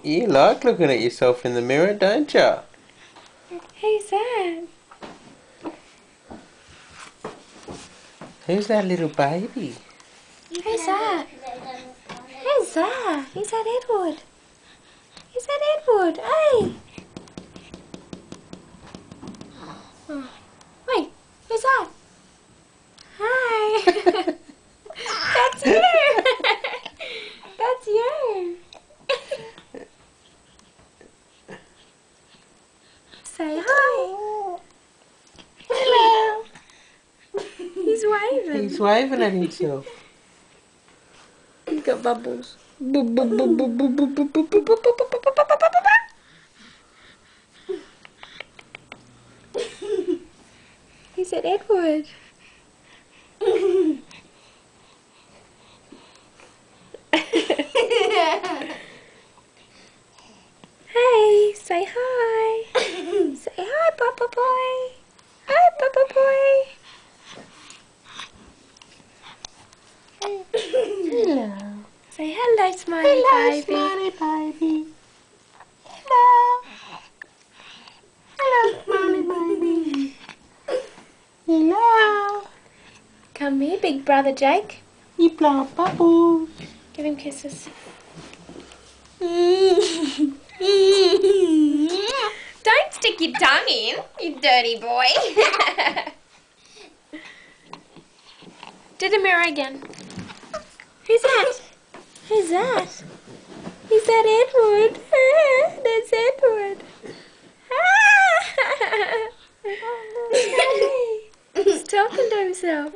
You like looking at yourself in the mirror, don't you? Who's that? Who's that little baby? Who's that? Who's that? Is that Edward? Is that Edward? Hey! Oh. Wait, who's that? Hi! That's you! That's you! Say hi! Hello! He's waving. He's waving at himself. He's got bubbles. He said Edward. Hey, say hi. Say hi, Papa Boy. Hi, Papa Boy. Hello. Say hello, Smiley baby. Smiley baby. Hello. Hello, Smiley baby. Hello. Come here, big brother Jake. You blow bubbles. Give him kisses. Don't stick your tongue in, you dirty boy. Do the mirror again. Who's that? Who's that? Is that Edward? That's Edward. He's talking to himself.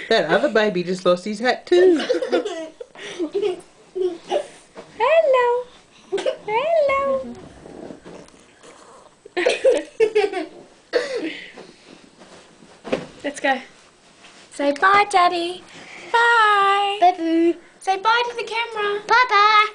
That other baby just lost his hat too. Hello. Hello. Let's go. Say bye, Daddy. Bye. Bye-boo. Say bye to the camera. Bye-bye.